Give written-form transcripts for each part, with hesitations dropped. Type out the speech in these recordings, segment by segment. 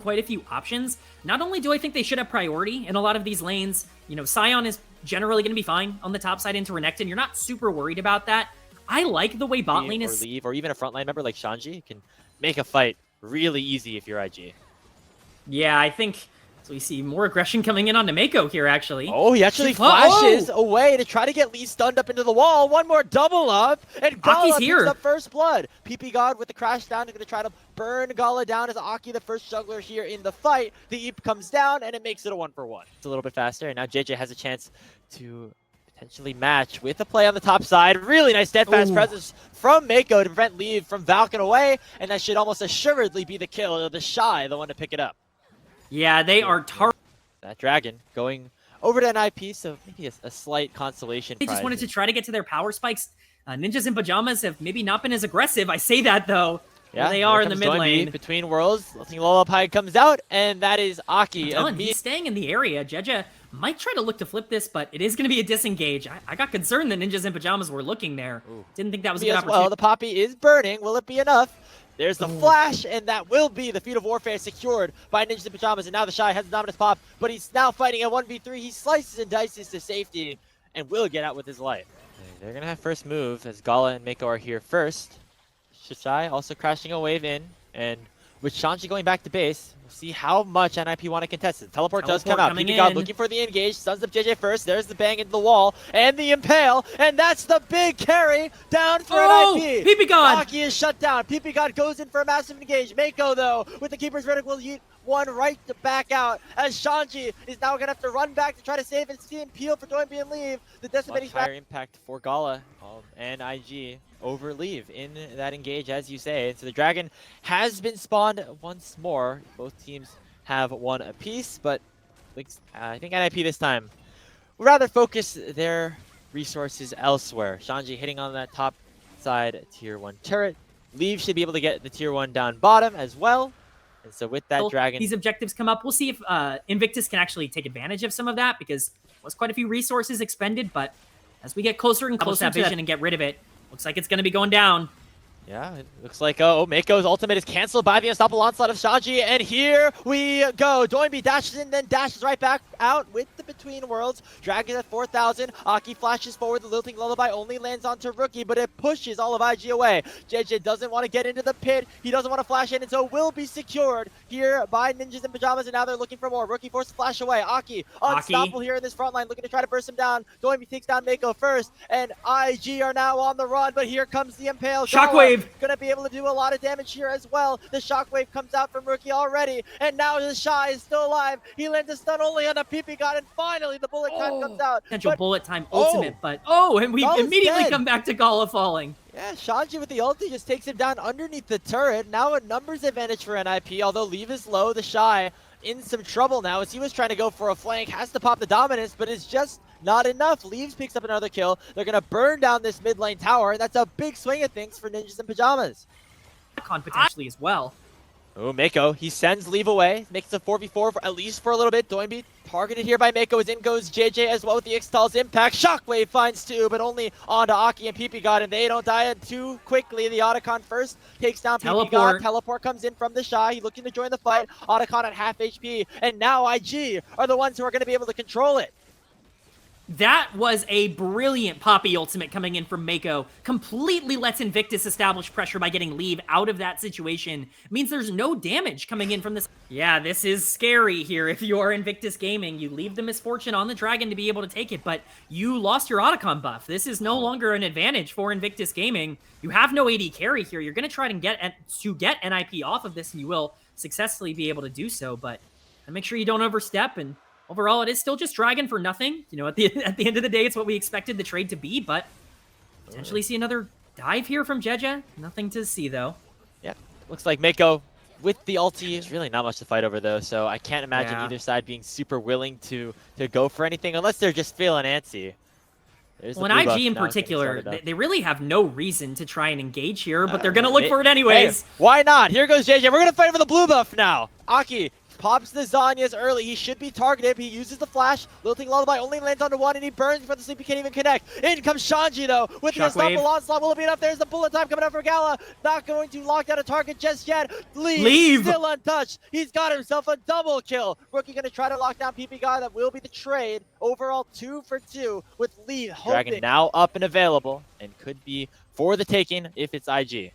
quite a few options. Not only do I think they should have priority in a lot of these lanes, you know, Sion is generally going to be fine on the top side into Renekton. You're not super worried about that. I like the way bot lane is... Or leave, or even a frontline member like Shanji can make a fight really easy if you're IG. Yeah, I think... So we see more aggression coming in on Nemeko here, actually. Oh, he actually flashes away to try to get Lee stunned up into the wall. One more double up, and Gala picks up first blood. PP God with the crash down, going to try to burn Gala down as Aki, the first juggler here in the fight. The Eep comes down, and it makes it a 1-for-1. It's a little bit faster, and now JJ has a chance to potentially match with a play on the top side. Really nice steadfast presence from Mako to prevent Leave from Valken away, and that should almost assuredly be the kill. The Shy, the one to pick it up. Yeah, they are that dragon going over to NIP, so maybe a slight consolation. They just wanted to try to get to their power spikes. Ninjas in Pyjamas have maybe not been as aggressive. I say that, though. Yeah, they are in the mid lane. Between worlds, Lullaby comes out, and that is Aki. He's staying in the area. Jeja might try to look to flip this, but it is going to be a disengage. I got concerned that Ninjas in Pyjamas were looking there. Didn't think that was a good opportunity. Well, the Poppy is burning. Will it be enough? There's the flash, and that will be the feat of warfare secured by Ninjas in Pyjamas. And now the Shy has the dominance pop, but he's now fighting a 1v3. He slices and dices to safety and will get out with his life. They're going to have first move as Gala and Mako are here first. Shy also crashing a wave in, and with Shanji going back to base, we'll see how much NIP want to contest it. Teleport does come out. PP God looking for the engage, stuns up JJ first. There's the bang into the wall, and the impale, and that's the big carry down for NIP. PP God! Aki is shut down. PP God goes in for a massive engage. Mako, though, with the Keeper's Verdict, will yeet one right to back out, as Shanji is now going to have to run back to try to save his team. Peel for Doinby and Leave. The decimating higher impact for Gala and IG over Leave in that engage, as you say. So the dragon has been spawned once more. Both teams have one apiece, but I think NIP this time would rather focus their resources elsewhere. Shanji hitting on that top side tier 1 turret. Leave should be able to get the tier 1 down bottom as well. And so with that dragon... These objectives come up. We'll see if Invictus can actually take advantage of some of that, because there was quite a few resources expended, but as we get closer and closer to that vision and get rid of it, looks like it's going to be going down. Yeah, it looks like Mako's ultimate is canceled by the unstoppable onslaught of Shanji, and here we go. Doinby dashes in, then dashes right back out with the Between Worlds. Dragon at 4,000. Aki flashes forward. The Lilting Lullaby only lands onto Rookie, but it pushes all of IG away. JJ doesn't want to get into the pit. He doesn't want to flash in, and so will be secured here by Ninjas in Pyjamas, and now they're looking for more. Rookie forced to flash away. Aki unstoppable here in this front line, looking to try to burst him down. Doinby takes down Mako first, and IG are now on the run, but here comes the Impale. Shockwave! Gonna be able to do a lot of damage here as well. The Shockwave comes out from Rookie already, and now the Shy is still alive. He lands a stun only on a PP God, and finally the bullet time comes out. Potential bullet time ultimate, but and we immediately come back to Gala falling. Yeah, Shanji with the ulti just takes him down underneath the turret. Now a numbers advantage for NIP, although Leave is low. The Shy in some trouble now as he was trying to go for a flank, has to pop the dominance, but it's just not enough. Leaves picks up another kill. They're going to burn down this mid lane tower, and that's a big swing of things for Ninjas in Pyjamas. Potentially as well. Oh, Mako, he sends Leave away, makes a 4v4 at least for a little bit. Doinby targeted here by Mako, as in goes JJ as well with the Ixtal's impact. Shockwave finds two, but only onto Aki and PP God, and they don't die too quickly. The Otacon first takes down PP God. Teleport comes in from the Shy. He's looking to join the fight. Otacon at half HP, and now IG are the ones who are going to be able to control it. That was a brilliant Poppy ultimate coming in from Mako. Completely lets Invictus establish pressure by getting Leave out of that situation. It means there's no damage coming in from this. Yeah, this is scary here if you are Invictus Gaming. You leave the misfortune on the dragon to be able to take it, but you lost your Otacon buff. This is no longer an advantage for Invictus Gaming. You have no AD carry here. You're going to try to get NIP off of this, and you will successfully be able to do so, but make sure you don't overstep. And overall, it is still just Dragon for nothing. You know, at the end of the day, it's what we expected the trade to be, but potentially see another dive here from Jeja. Nothing to see, though. Yeah, looks like Mako with the ulti. There's really not much to fight over, though, so I can't imagine either side being super willing to go for anything unless they're just feeling antsy. Well, in IG in particular, they really have no reason to try and engage here, but they're going to look for it anyways. Hey, why not? Here goes JJ. We're going to fight for the blue buff now. Aki pops the Zanyas early. He should be targeted. He uses the flash. Lilting Lullaby only lands onto one, and he burns before the sleep. He can't even connect. In comes Shanji, though, with the unstoppable onslaught. Will it be enough? There's the bullet time coming up for Gala. Not going to lock down a target just yet. Leave. Still untouched. He's got himself a double kill. Rookie going to try to lock down PP Guy. That will be the trade. Overall, 2 for 2 with Lee hoping. Dragon now up and available and could be for the taking if it's IG.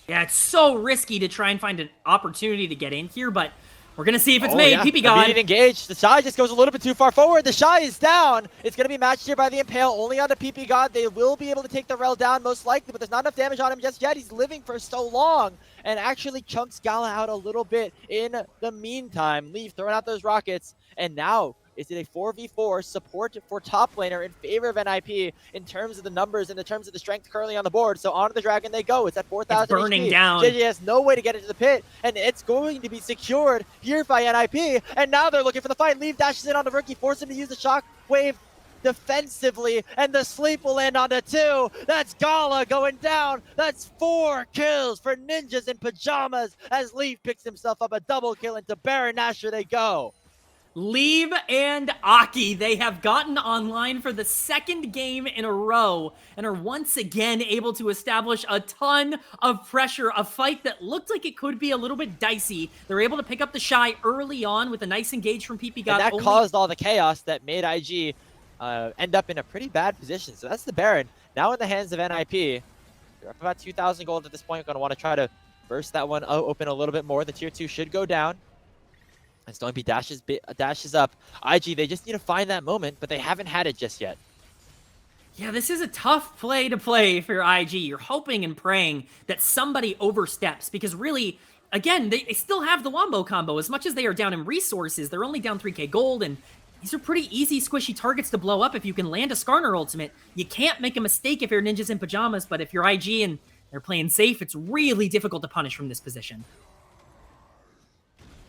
Yeah, it's so risky to try and find an opportunity to get in here, but we're going to see if it's made. PP God. Immediate engage. The Shy just goes a little bit too far forward. The Shy is down. It's going to be matched here by the Impale. Only onto PP God. They will be able to take the Rel down most likely, but there's not enough damage on him just yet. He's living for so long and actually chunks Gala out a little bit in the meantime. Leaf throwing out those rockets, and now is it a 4v4 support for top laner in favor of NIP in terms of the numbers and in terms of the strength currently on the board. So onto the Dragon they go. It's at 4,000 It's burning HP. down. JJ has no way to get into the pit, and it's going to be secured here by NIP. And now they're looking for the fight. Leaf dashes in on the Rookie, force him to use the shockwave defensively, and the sleep will land onto 2. That's Gala going down. That's 4 kills for Ninjas in Pyjamas as Leaf picks himself up a double kill into Baron Nashor they go. Leave and Aki, they have gotten online for the 2nd game in a row and are once again able to establish a ton of pressure, a fight that looked like it could be a little bit dicey. They're able to pick up the Shy early on with a nice engage from PP God. And that caused all the chaos that made IG end up in a pretty bad position. So that's the Baron, now in the hands of NIP. They're up about 2,000 gold at this point. Going to want to try to burst that one open a little bit more. The tier 2 should go down. And Stormby dashes up. IG, they just need to find that moment, but they haven't had it just yet. Yeah, this is a tough play to play for IG. You're hoping and praying that somebody oversteps because really, again, they still have the Wombo combo. As much as they are down in resources, they're only down 3k gold, and these are pretty easy, squishy targets to blow up if you can land a Skarner ultimate. You can't make a mistake if you're Ninjas in Pyjamas, but if you're IG and they're playing safe, it's really difficult to punish from this position.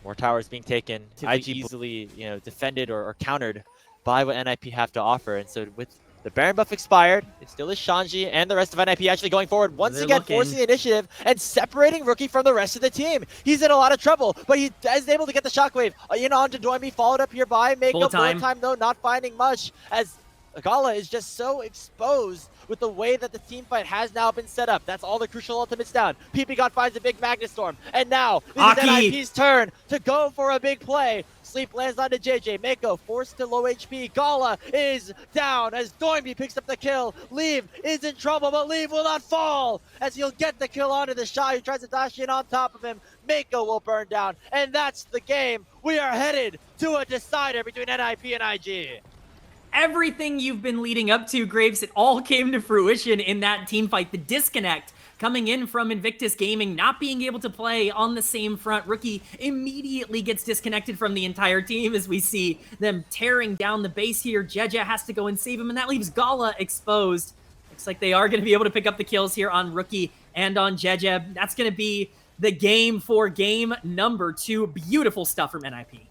More towers being taken. IG easily, defended or countered by what NIP have to offer. And so with the Baron buff expired, it still is Shanji and the rest of NIP actually going forward. Once again, forcing the initiative and separating Rookie from the rest of the team. He's in a lot of trouble, but he is able to get the shockwave. Onto Doimby, followed up here by Mako. Bullet time, though, not finding much as Gala is just so exposed with the way that the team fight has now been set up. That's all the crucial ultimates down. PP God finds a big Magnet Storm. And now, this is NIP's turn to go for a big play. Sleep lands onto JJ. Mako forced to low HP. Gala is down as Doimby picks up the kill. Leave is in trouble, but Leave will not fall as he'll get the kill onto the Shy who tries to dash in on top of him. Mako will burn down. And that's the game. We are headed to a decider between NIP and IG. Everything you've been leading up to, Graves, it all came to fruition in that team fight. The disconnect coming in from Invictus Gaming, not being able to play on the same front. Rookie immediately gets disconnected from the entire team as we see them tearing down the base here. Jeja has to go and save him, and that leaves Gala exposed. Looks like they are going to be able to pick up the kills here on Rookie and on Jeja. That's going to be the game for game number 2. Beautiful stuff from NIP.